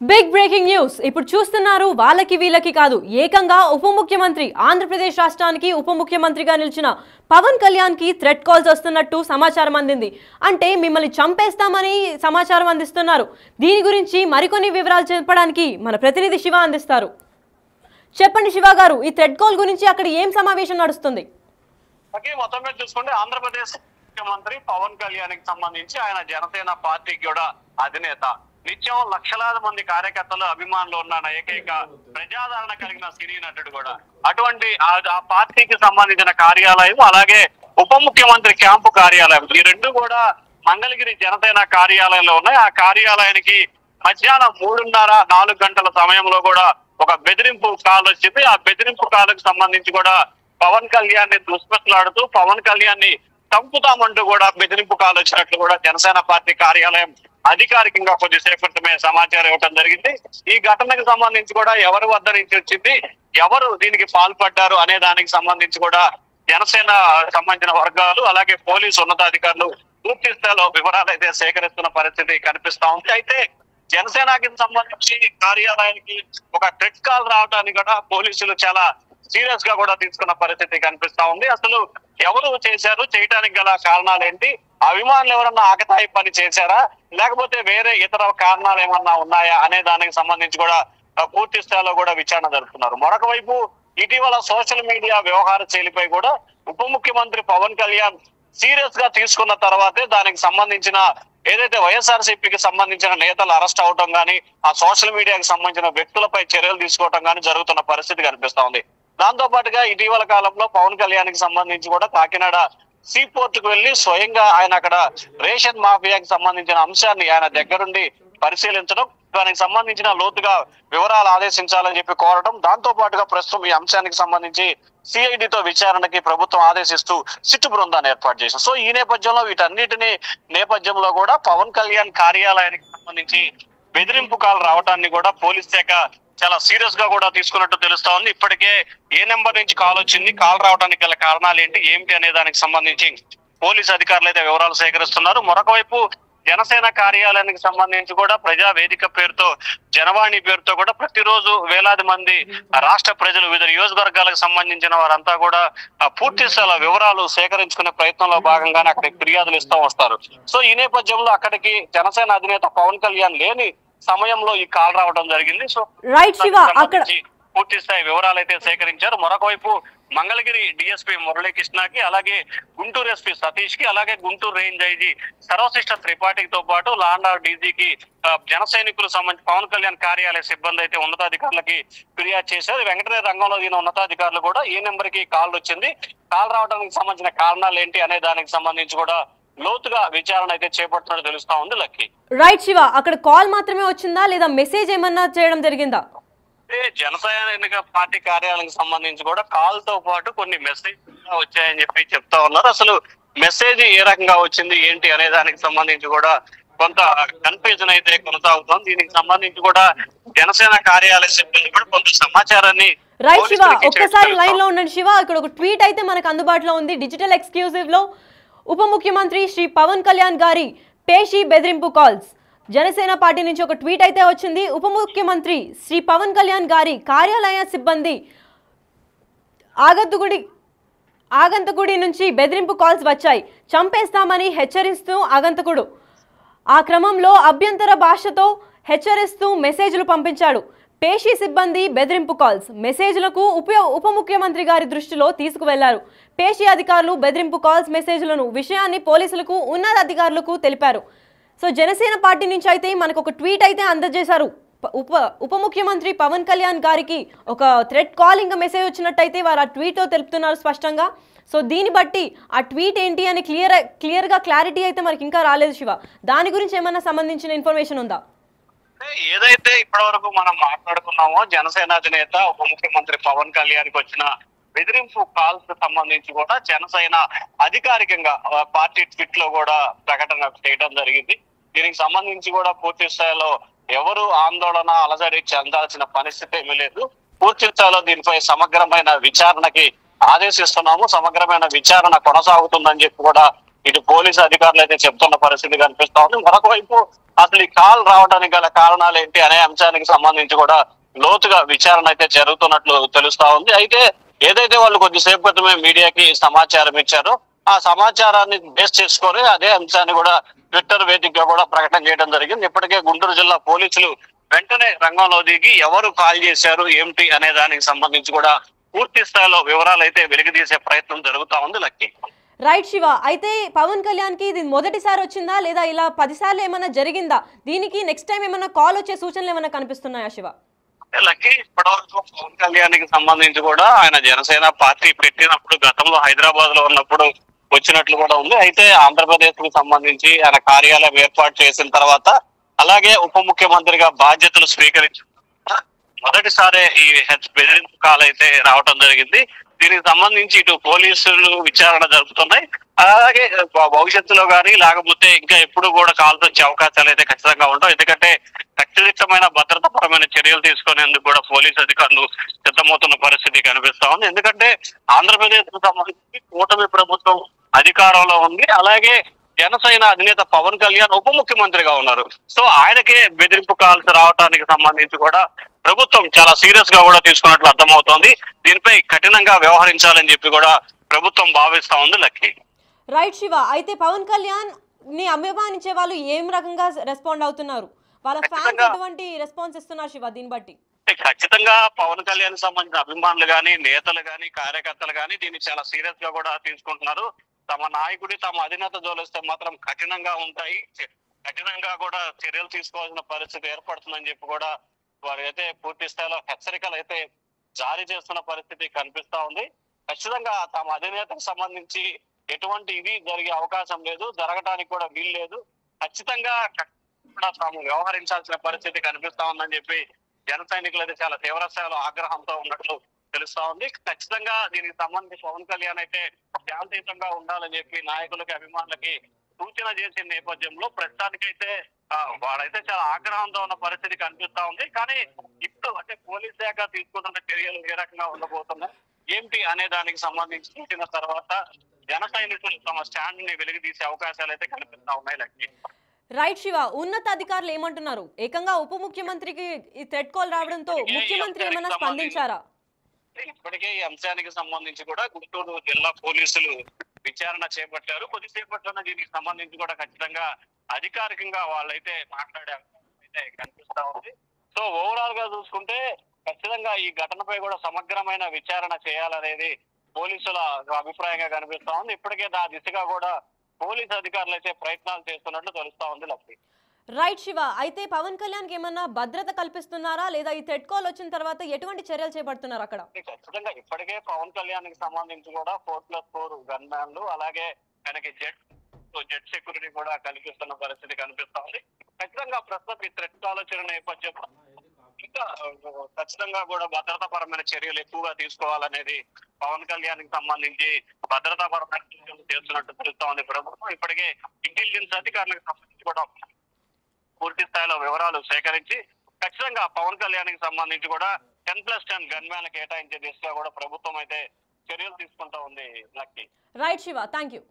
Big breaking news ఇప్పుడు చూస్తున్నారు. వాళ్ళకి వీళ్ళకి కాదు, ఏకంగా ఉప ముఖ్యమంత్రి ఆంధ్రప్రదేశ్ రాష్ట్రానికి ఉప ముఖ్యమంత్రిగా నిలిచిన పవన్ కళ్యాణ్ కి థ్రెట్ కాల్స్ వస్తున్నట్టు సమాచారం అందింది. అంటే మిమ్మల్ని చంపేస్తామని సమాచారం అందిస్తున్నారు. దీని గురించి మరికొన్ని వివరాలు చెప్పడానికి మన ప్రతినిధి శివ అందిస్తారు. చెప్పండి శివ గారు, ఈ థ్రెట్ కాల్ గురించి అక్కడ ఏం సమావేశం నడుస్తుంది? మొత్తం మీద చూసుకుంటే ఆంధ్రప్రదేశ్ ముఖ్యమంత్రి పవన్ కళ్యాణ్ కి సంబంధించి ఆయన జనసేన పార్టీకి కూడా అధినేత. నిత్యం లక్షలాది మంది కార్యకర్తలు అభిమానులు ఉన్న ఏకైక ప్రజాదరణ కలిగిన సినీ నటుడు కూడా. అటువంటి ఆ పార్టీకి సంబంధించిన కార్యాలయం అలాగే ఉప ముఖ్యమంత్రి క్యాంపు కార్యాలయం ఈ రెండు కూడా మంగళగిరి జనసేన కార్యాలయంలో ఉన్నాయి. ఆ కార్యాలయానికి మధ్యాహ్నం 3:30-4 గంటల సమయంలో కూడా ఒక బెదిరింపు కాల్ వచ్చింది. ఆ బెదిరింపు కాల్కి సంబంధించి కూడా పవన్ కళ్యాణ్ ని దుష్ప్రట్లాడుతూ పవన్ కళ్యాణ్ ని చంపుతామంటూ కూడా బెదిరింపు కాల్ వచ్చినట్లు కూడా జనసేన పార్టీ కార్యాలయం అధికారికంగా కొద్దిసేపు క్రితమే సమాచారం ఇవ్వడం జరిగింది. ఈ ఘటనకు సంబంధించి కూడా ఎవరి వద్ద నుంచి వచ్చింది, ఎవరు దీనికి పాల్పడ్డారు అనే దానికి సంబంధించి కూడా జనసేన సంబంధించిన వర్గాలు అలాగే పోలీసు ఉన్నతాధికారులు పూర్తి స్థాయిలో వివరాలు అయితే సేకరిస్తున్న పరిస్థితి కనిపిస్తా ఉంది. అయితే జనసేనకి సంబంధించి కార్యాలయానికి ఒక థ్రెట్ కాల్ రావడానికి కూడా పోలీసులు చాలా సీరియస్ గా కూడా తీసుకున్న పరిస్థితి కనిపిస్తా ఉంది. అసలు ఎవరు చేశారు, చేయడానికి గల కారణాలు ఏంటి, అభిమానులు ఎవరన్నా ఆకతాయి పని చేశారా లేకపోతే వేరే ఇతర కారణాలు ఏమన్నా ఉన్నాయా అనే దానికి సంబంధించి కూడా పూర్తి స్థాయిలో కూడా విచారణ జరుపుతున్నారు. మరొక వైపు ఇటీవల సోషల్ మీడియా వ్యవహార శైలిపై కూడా ఉప ముఖ్యమంత్రి పవన్ కళ్యాణ్ సీరియస్ గా తీసుకున్న తర్వాతే దానికి సంబంధించిన ఏదైతే వైఎస్ఆర్సీపీకి సంబంధించిన నేతలు అరెస్ట్ అవటం గానీ ఆ సోషల్ మీడియాకి సంబంధించిన వ్యక్తులపై చర్యలు తీసుకోవటం గానీ జరుగుతున్న పరిస్థితి కనిపిస్తా ఉంది. దాంతో పాటుగా ఇటీవల కాలంలో పవన్ కళ్యాణ్ కి సంబంధించి కూడా కాకినాడ సీ పోర్ట్ కు వెళ్లి స్వయంగా ఆయన అక్కడ రేషన్ మాఫియాకి సంబంధించిన అంశాన్ని ఆయన దగ్గరుండి పరిశీలించడం, దానికి సంబంధించిన లోతుగా వివరాలు ఆదేశించాలని చెప్పి కోరడం, దాంతో పాటుగా ప్రస్తుతం ఈ అంశానికి సంబంధించి సిఐడితో విచారణకి ప్రభుత్వం ఆదేశిస్తూ సిట్టు బృందాన్ని ఏర్పాటు చేశారు. సో ఈ నేపథ్యంలో వీటన్నిటిని నేపథ్యంలో కూడా పవన్ కళ్యాణ్ కార్యాలయానికి సంబంధించి బెదిరింపు కాల్ రావడాన్ని కూడా పోలీస్ శాఖ చాలా సీరియస్ గా కూడా తీసుకున్నట్టు తెలుస్తా ఉంది. ఇప్పటికే ఏ నెంబర్ నుంచి కాల్ వచ్చింది, కాల్ రావడానికి గల కారణాలు ఏంటి అనే దానికి సంబంధించి పోలీసు అధికారులు అయితే వివరాలు సేకరిస్తున్నారు. మరొక వైపు జనసేన కార్యాలయానికి సంబంధించి కూడా ప్రజా వేదిక పేరుతో జనవాణి పేరుతో కూడా ప్రతిరోజు వేలాది మంది రాష్ట్ర ప్రజలు వివిధ నియోజకవర్గాలకు సంబంధించిన వారంతా కూడా పూర్తి స్థాయిలో వివరాలు సేకరించుకునే ప్రయత్నంలో భాగంగానే అక్కడికి ఫిర్యాదులు ఇస్తూ వస్తారు. సో ఈ నేపథ్యంలో అక్కడికి జనసేన అధినేత పవన్ కళ్యాణ్ లేని సమయంలో ఈ కాల్ రావడం జరిగింది. సో పూర్తి స్థాయి వివరాలు అయితే సేకరించారు. మరొక వైపు మంగళగిరి డిఎస్పీ మురళీకృష్ణకి అలాగే గుంటూరు ఎస్పీ సతీష్ కి అలాగే గుంటూరు రేంజ్ ఐజీ సర్వశిష్ట త్రిపాఠితో పాటు లాండ్ ఆర్డర్ డీజీకి జన సైనికులు సంబంధించి పవన్ కళ్యాణ్ కార్యాలయ సిబ్బంది అయితే ఉన్నతాధికారులకి ఫిర్యాదు చేశారు. వెంటనే రంగంలో దిగిన ఉన్నతాధికారులు కూడా ఏ నెంబర్ కి కాల్ వచ్చింది, కాల్ రావడానికి సంబంధించిన కారణాలు ఏంటి అనే దానికి సంబంధించి కూడా లోతుగా విచారణ అయితే చేపడుతున్నట్టు తెలుస్తా ఉంది. లక్కీ రైట్ శివ, అక్కడ కాల్ మాత్రమే వచ్చిందా లేదా మెసేజ్ ఏమన్నా చేయడం జరిగిందా? జనసేన పార్టీ కార్యాలయానికి సంబంధించి కూడా కాల్ తో పాటు కొన్ని మెసేజ్ వచ్చాయని చెప్పి చెప్తా ఉన్నారు. అసలు మెసేజ్ ఏ రకంగా వచ్చింది ఏంటి అనే దానికి సంబంధించి కూడా కొంత కన్ఫ్యూజన్ అయితే కొనసాగుతుంది. దీనికి సంబంధించి కూడా జనసేన కార్యాలయ సిబ్బంది కూడా కొంత సమాచారాన్ని రైట్ శివ, ఒక్కసారి లైన్ లో ఉండండి శివ. ఇక్కడ ఒక ట్వీట్ అయితే మనకు అందుబాటులో ఉంది. డిజిటల్ ఎక్స్క్లూజివ్ లో ఉప ముఖ్యమంత్రి శ్రీ పవన్ కళ్యాణ్ గారి పేషి బెదిరింపు కాల్స్, జనసేన పార్టీ నుంచి ఒక ట్వీట్ అయితే వచ్చింది. ఉప ముఖ్యమంత్రి శ్రీ పవన్ కళ్యాణ్ గారి కార్యాలయ సిబ్బంది ఆగంతకుడి నుంచి బెదిరింపు కాల్స్ వచ్చాయి, చంపేస్తామని హెచ్చరిస్తూ ఆగంతకుడు ఆ క్రమంలో అభ్యంతర భాషతో హెచ్చరిస్తూ మెసేజ్లు పంపించాడు. పేషి సిబ్బంది బెదిరింపు కాల్స్ మెసేజ్లకు ఉప ముఖ్యమంత్రి గారి దృష్టిలో తీసుకువెళ్లారు. పేషి అధికారులు బెదిరింపు కాల్స్ మెసేజ్లను విషయాన్ని పోలీసులకు ఉన్నతాధికారులకు తెలిపారు. సో జనసేన పార్టీ నుంచి అయితే మనకు ఒక ట్వీట్ అయితే అందజేశారు. ఉప ముఖ్యమంత్రి పవన్ కళ్యాణ్ గారికి ఒక థ్రెట్ కాల్ ఇంకా మెసేజ్ వచ్చినట్టయితే వారు ఆ ట్వీట్తో తెలుపుతున్నారు స్పష్టంగా. సో దీన్ని బట్టి ఆ ట్వీట్ ఏంటి అని క్లియర్గా క్లారిటీ అయితే మనకి ఇంకా రాలేదు శివ. దాని గురించి ఏమైనా సంబంధించిన ఇన్ఫర్మేషన్ ఉందా? ఏదైతే ఇప్పటి వరకు మనం మాట్లాడుకున్నామో జనసేన అధినేత ఉప ముఖ్యమంత్రి పవన్ కళ్యాణ్ కి వచ్చిన బెదిరింపు కాల్స్ సంబంధించి కూడా జనసేన అధికారికంగా పార్టీ ట్వీట్ లో కూడా ప్రకటన చేయడం జరిగింది. దీనికి సంబంధించి కూడా పూర్తి స్థాయిలో ఎవరు ఆందోళన అలజడి చెందాల్సిన పరిస్థితి ఏమీ లేదు. పూర్తి స్థాయిలో దీనిపై సమగ్రమైన విచారణకి ఆదేశిస్తున్నాము. సమగ్రమైన విచారణ కొనసాగుతుందని చెప్పి కూడా ఇటు పోలీసు అధికారులు అయితే చెప్తున్న పరిస్థితి కనిపిస్తా ఉంది. మరొక వైపు అసలు ఈ కాల్ రావడానికి గల కారణాలు ఏంటి అనే అంశానికి సంబంధించి కూడా లోతుగా విచారణ అయితే జరుగుతున్నట్లు తెలుస్తా ఉంది. అయితే ఏదైతే వాళ్ళు కొద్దిసేపు క్రితమే మీడియాకి సమాచారం ఇచ్చారో ఆ సమాచారాన్ని బేస్ చేసుకొని అదే అంశాన్ని కూడా ట్విట్టర్ వేదికగా కూడా ప్రకటన చేయడం జరిగింది. ఇప్పటికే గుంటూరు జిల్లా పోలీసులు వెంటనే రంగంలో దిగి ఎవరు కాల్ చేశారు ఏమిటి అనే దానికి సంబంధించి కూడా పూర్తి స్థాయిలో వివరాలు అయితే వెలికితీసే ప్రయత్నం జరుగుతా ఉంది. లక్కీ రైట్ శివ, అయితే పవన్ కళ్యాణ్ కి ఇది మొదటిసారి వచ్చిందా లేదా ఇలా 10 సార్లు ఏమైనా జరిగిందా? దీనికి నెక్స్ట్ టైం ఏమైనా కాల్ వచ్చే సూచనలు ఏమైనా కనిపిస్తున్నాయా శివ? లక్కీ ఇప్పటివరకు పవన్ కళ్యాణ్ కి సంబంధించి కూడా ఆయన జనసేన పార్టీ పెట్టినప్పుడు గతంలో హైదరాబాద్ లో ఉన్నప్పుడు వచ్చినట్లు కూడా ఉంది. అయితే ఆంధ్రప్రదేశ్ కు సంబంధించి ఆయన కార్యాలయం ఏర్పాటు చేసిన తర్వాత అలాగే ఉప ముఖ్యమంత్రిగా బాధ్యతలు స్వీకరించిన మొదటిసారి ఈ బెదిరింపు కాల్ అయితే రావటం జరిగింది. దీనికి సంబంధించి ఇటు పోలీసులు విచారణ జరుపుతున్నాయి. అలాగే భవిష్యత్తులో కానీ లేకపోతే ఇంకా ఎప్పుడు కూడా కాల్స్ వచ్చే అవకాశాలు అయితే ఖచ్చితంగా ఉంటాయి. ఎందుకంటే ఖచ్చితమైన భద్రతాపరమైన చర్యలు తీసుకునేందుకు కూడా పోలీసు అధికారులు సిద్ధమవుతున్న పరిస్థితి కనిపిస్తా ఉంది. ఎందుకంటే ఆంధ్రప్రదేశ్ కు సంబంధించి కూటమి ప్రభుత్వం అధికారంలో ఉంది. అలాగే జనసేన అధినేత పవన్ కళ్యాణ్ ఉప ముఖ్యమంత్రిగా ఉన్నారు. సో ఆయనకే బెదిరింపు కాల్స్ రావడానికి సంబంధించి కూడా ప్రభుత్వం చాలా సీరియస్ గా కూడా తీసుకున్నట్లు అర్థమవుతోంది. దీనిపై కఠినంగా వ్యవహరించాలని చెప్పి కూడా ప్రభుత్వం భావిస్తా ఉంది. లక్కీ రైట్ శివ, అయితే పవన్ కళ్యాణ్ ని అభిమానించే వాళ్ళు ఏం రకంగా రెస్పాండ్ అవుతున్నారు? వాళ్ళ ఫ్యాన్స్ ఎటువంటి రెస్పాన్స్ ఇస్తున్నారు శివ దీన్ని బట్టి? ఖచ్చితంగా పవన్ కళ్యాణ్ సంబంధించిన అభిమానులు గాని నేతలు గాని కార్యకర్తలు గాని దీన్ని చాలా సీరియస్ గా కూడా తీసుకుంటున్నారు. తమ నాయకుడి తమ అధినేత జోలిస్తే మాత్రం కఠినంగా ఉంటాయి, కఠినంగా కూడా చర్యలు తీసుకోవాల్సిన పరిస్థితి ఏర్పడుతుందని చెప్పి కూడా వారు అయితే పూర్తి స్థాయిలో హెచ్చరికలు అయితే జారీ చేస్తున్న పరిస్థితి కనిపిస్తా ఉంది. ఖచ్చితంగా తమ అధినేతకు సంబంధించి ఎటువంటి ఇది జరిగే అవకాశం లేదు, జరగడానికి కూడా వీలు లేదు. ఖచ్చితంగా కూడా తాము వ్యవహరించాల్సిన పరిస్థితి కనిపిస్తా ఉందని చెప్పి జన సైనికులు అయితే చాలా తీవ్ర స్థాయిలో ఆగ్రహంతో ఉన్నట్లు తెలుస్తా ఉంది. ఖచ్చితంగా దీనికి సంబంధించి పవన్ కళ్యాణ్ అయితే శాంతియుతంగా ఉండాలని చెప్పి నాయకులకి అభిమానులకి సూచన చేసిన నేపథ్యంలో ప్రస్తుతానికైతే వాడైతే చాలా ఆగ్రహంతో ఉన్న పరిస్థితి కనిపిస్తా ఉంది. కానీ ఇప్పుడు అంటే పోలీస్ శాఖ తీసుకుంటున్న చర్యలు ఏ రకంగా ఉండబోతున్నాయి ఏంటి అనే దానికి సంబంధించి చూసిన తర్వాత జన సైనికులు తమ స్టాండ్ ని వెలికి తీసే అవకాశాలు అయితే కనిపిస్తా ఉన్నాయి. లక్కీ రైట్ శివ, ఉన్నతాధికారులు ఏమంటున్నారు? ఏకంగా ఉప ముఖ్యమంత్రికి ఈ థ్రెట్ కాల్ రావడంతో ముఖ్యమంత్రి ఏమైనా స్పందించారా? ఇప్పటికే ఈ అంశానికి సంబంధించి కూడా గుంటూరు జిల్లా పోలీసులు విచారణ చేపట్టారు. కొద్దిసేపట్లోనే దీనికి సంబంధించి కూడా ఖచ్చితంగా అధికారికంగా వాళ్ళైతే మాట్లాడే అయితే కనిపిస్తా ఉంది. సో ఓవరాల్ గా చూసుకుంటే ఖచ్చితంగా ఈ ఘటనపై కూడా సమగ్రమైన విచారణ చేయాలనేది పోలీసుల అభిప్రాయంగా కనిపిస్తా ఉంది. ఇప్పటికే ఆ దిశగా కూడా పోలీసు అధికారులు అయితే ప్రయత్నాలు చేస్తున్నట్లు తెలుస్తా ఉంది. లక్ష్మి రైట్ శివ, అయితే పవన్ కళ్యాణ్ కి ఏమన్నా భద్రత కల్పిస్తున్నారా లేదా ఈ థ్రెట్ కాల్ వచ్చిన తర్వాత ఎటువంటి చర్యలు చేపడుతున్నారు అక్కడ? ఖచ్చితంగా ఇప్పటికే పవన్ కళ్యాణ్ కి సంబంధించి కూడా 4+4 గన్ మ్యాన్లు అలాగే ఆయనకి జెట్ సెక్యూరిటీ కూడా కల్పిస్తున్న పరిస్థితి కనిపిస్తా ఉంది. ఖచ్చితంగా ప్రస్తుతం ఈ థ్రెట్ కాల్ వచ్చిన నేపథ్యంలో ఇంకా ఖచ్చితంగా కూడా భద్రతాపరమైన చర్యలు ఎక్కువగా తీసుకోవాలనేది పవన్ కళ్యాణ్ కి సంబంధించి భద్రతాపరమైన చర్యలు చేస్తున్నట్టు తెలుస్తా ఉంది ప్రభుత్వం. ఇప్పటికే ఇంటెలిజెన్స్ అధికారులకు సంబంధించి కూడా పూర్తి స్థాయిలో వివరాలు సేకరించి ఖచ్చితంగా పవన్ కళ్యాణ్ కి సంబంధించి కూడా 10+10 గన్ మ్యాన్ కేటాయించే దిశగా కూడా ప్రభుత్వం అయితే చర్యలు తీసుకుంటా ఉంది. Lucky right Shiva, thank you.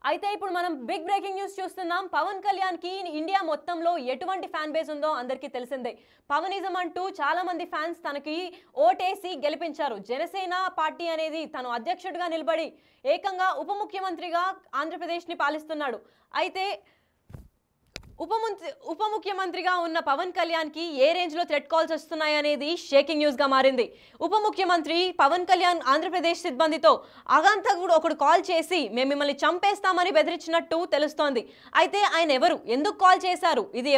అయితే ఇప్పుడు మనం బిగ్ బ్రేకింగ్ న్యూస్ చూస్తున్నాం. పవన్ కళ్యాణ్ కి ఇండియా మొత్తంలో ఎటువంటి ఫ్యాన్ బేస్ ఉందో అందరికీ తెలిసిందే. పవనిజం అంటూ చాలా మంది ఫ్యాన్స్ తనకి ఓటేసి గెలిపించారు. జనసేన పార్టీ అనేది తను అధ్యక్షుడిగా నిలబడి ఏకంగా ఉప ముఖ్యమంత్రిగా ఆంధ్రప్రదేశ్ని పాలిస్తున్నాడు. అయితే ఉప ముఖ్యమంత్రిగా ఉన్న పవన్ కళ్యాణ్ కి ఏ రేంజ్ లో థ్రెట్ కాల్స్ వస్తున్నాయి అనేది షేకింగ్ న్యూస్ గా మారింది. ఉప ముఖ్యమంత్రి పవన్ కళ్యాణ్ ఆంధ్రప్రదేశ్ సిబ్బందితో అగంతకుడు ఒకడు కాల్ చేసి మేము మిమ్మల్ని చంపేస్తామని బెదిరించినట్టు తెలుస్తోంది. అయితే ఆయన ఎవరు, ఎందుకు కాల్ చేశారు, ఇది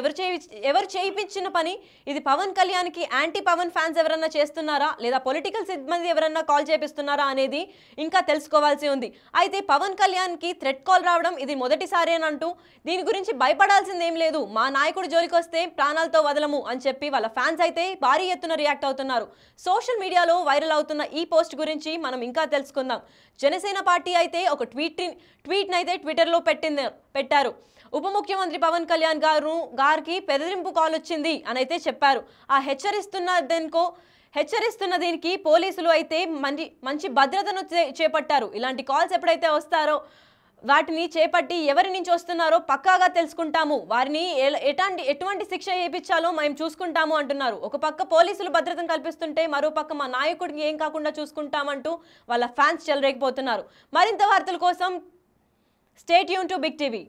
ఎవరు చేయించిన పని, ఇది పవన్ కళ్యాణ్ కి యాంటీ పవన్ ఫ్యాన్స్ ఎవరన్నా చేస్తున్నారా లేదా పొలిటికల్ సిబ్బంది ఎవరన్నా కాల్ చేపిస్తున్నారా అనేది ఇంకా తెలుసుకోవాల్సి ఉంది. అయితే పవన్ కళ్యాణ్ కి థ్రెట్ కాల్ రావడం ఇది మొదటిసారేనంటూ దీని గురించి భయపడాల్సింది ఏం లేదు, మా నాయకుడు జోలికి వస్తే ప్రాణాలతో వదలము అని చెప్పి వాళ్ళ ఫ్యాన్స్ అయితే భారీ ఎత్తున రియాక్ట్ అవుతున్నారు. సోషల్ మీడియాలో వైరల్ అవుతున్న ఈ పోస్ట్ గురించి మనం ఇంకా తెలుసుకుందాం. జనసేన పార్టీ అయితే ఒక ట్వీట్ అయితే ట్విట్టర్లో పెట్టారు. ఉప ముఖ్యమంత్రి పవన్ కళ్యాణ్ గారికి బెదిరింపు కాల్ వచ్చింది అని అయితే చెప్పారు. ఆ హెచ్చరిస్తున్న దీనికి పోలీసులు అయితే మంచి భద్రతను చేపట్టారు. ఇలాంటి కాల్స్ ఎప్పుడైతే వస్తారో వాటిని చేపట్టి ఎవరి నుంచి వస్తున్నారో పక్కాగా తెలుసుకుంటాము, వారిని ఎటువంటి శిక్ష చేయించాలో మేము చూసుకుంటాము అంటున్నారు. ఒక పక్క పోలీసులు భద్రతను కల్పిస్తుంటే మరో పక్క మా నాయకుడికి ఏం కాకుండా చూసుకుంటామంటూ వాళ్ళ ఫ్యాన్స్ చెలరేగిపోతున్నారు. మరింత వార్తల కోసం stay tune to Big TV.